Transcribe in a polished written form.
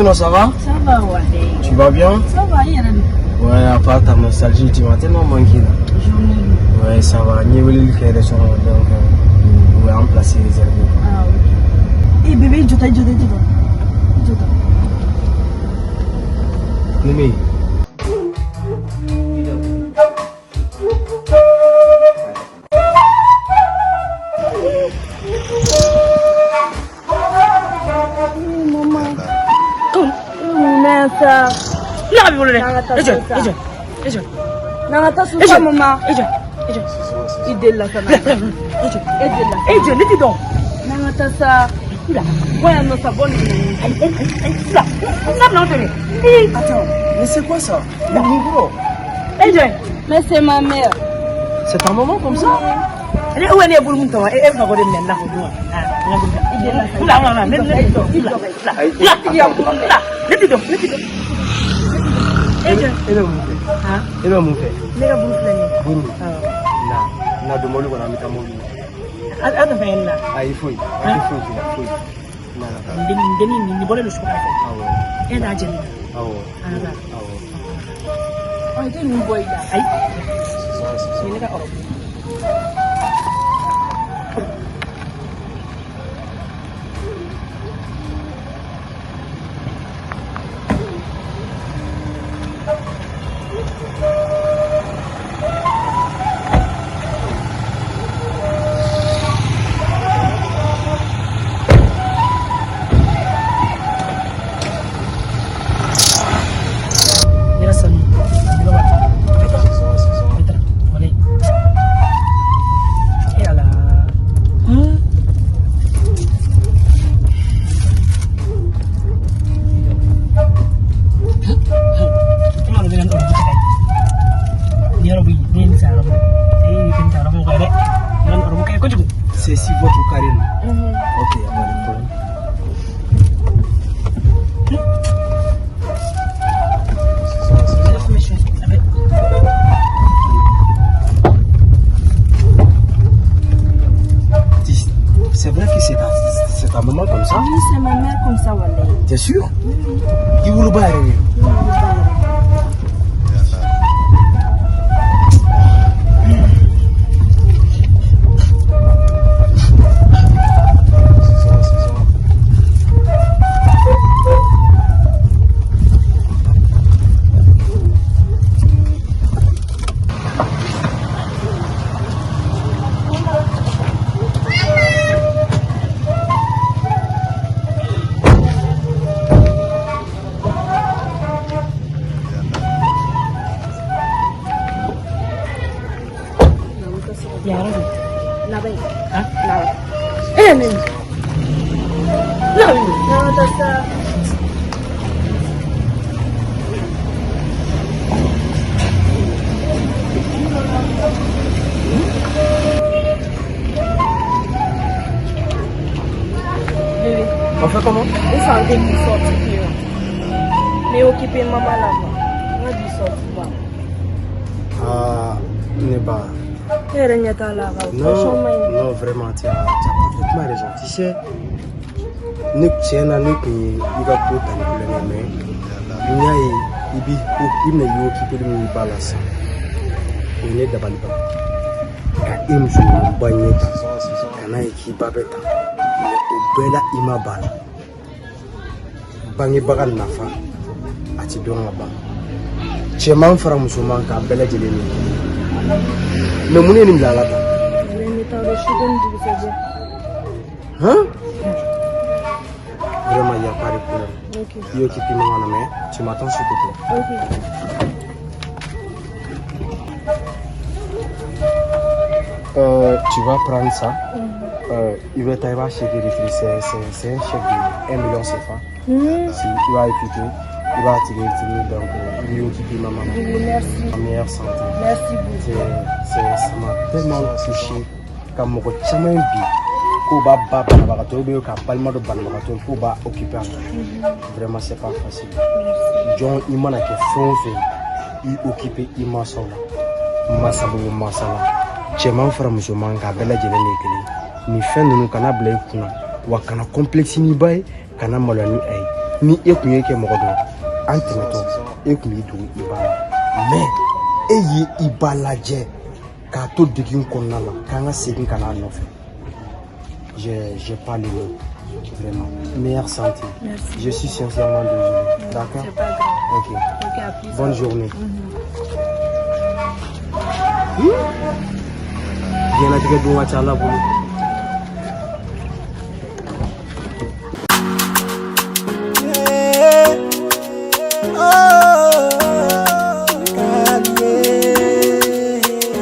sinon ça va? Ça va, ouais. Tu vas bien? Ça va, il y a rien. Ouais, à part ta nostalgie, tu m'as tellement manqué là. Ouais, ça va. Ni le donc ouais, en place réservé. Ah oui. Et bébé, je t'ai dit. Mimi. Nessa. Não, meu mulher. Ejo. Não, tá suja, mamãe. Ejo. Idela sana. Ejo, leti donc. Não, tá sa. Là. Ouais, non, ça bonne. Là. Ça non tenez. Attends, mais c'est quoi ça? Le micro. Ejo. Mais c'est ma mère. C'est un moment comme ça? Elle est où elle est pour monter? Elle va regarder maintenant. Là. Leti donc. Ele mun fɛ? Ele mun fɛ? Ne ka buru filɛ nin ye. Buru. Na don mobili kɔnɔ an bɛ taa mobili. A tɛ fɛn la. Ayi foyi. Foyi. Nin bɔlen don sugu la fɛ. Awɔ. E n'a jɛni. Awɔ. On était une boy là. Ayi. Ni ne ka ɔrɔ. C'est si votre carré. Ok, il n'y a pas de problème. C'est vrai que c'est ta maman comme ça? Oui, c'est ma mère comme ça, Walé. T'es sûr? Il vous le barre. On fait comment? Ils sont en train de sortir. Mais occupez maman là-bas. On a dû sortir. Ah, n'est pas. Non, vraiment, tu as complètement raison. Tu sais, nous tiens à nous que nous avons tout à mais nous avons occupé de nous balancer. On est d'abord quand ils nous bagné, quand ils qui babeta, au bela imabal. Bangi bagan nafa, ati donga ba. Cɛman fara musoman kan bɛɛ lajɛlen ni mais mun ye nin bila la tan? Hein? Vraiment, il n'y a pas de problème. Okay. Il occupe maman, mais tu m'attends s'il te plaît. Okay. Tu vas prendre ça. Il va t'arriver chez Guérifri, c'est un chèque de 1 million CFA. Si tu vas écouter. Il va tirer donc il est occupé maman. Merci. En meilleure santé. Merci beaucoup. Ça m'a tellement touché comme mon chemin bi ko ba banabagatɔ ou ka balima dɔ banabagatɔ ko ba occupé vraiment c'est pas facile. Jɔn i mana kɛ fɛn o fɛn i occupé i mansaw la mansaw mansa la cɛman fara musoman k'a bɛɛ lajɛlen de kelen nin fɛn ninnu kana bila i kunna wa kana complexe ni ba ye kana maloya ni a ye ni e kun ye kɛ mɔgɔ dɔ an tɛmɛtɔ e kun y'i dogo i ba la mais e ye i ba lajɛ k'a to degun kɔnɔna la k'an ka segin ka n'a nɔfɛ j'ai pas le mot vraiment meilleure santé. Merci. Je suis sincèrement désolé. D'accord? C'est pas grave. Ok. Ok, à plus. Bonne journée. Diɲɛnatigɛ don ka ca Ala bolo.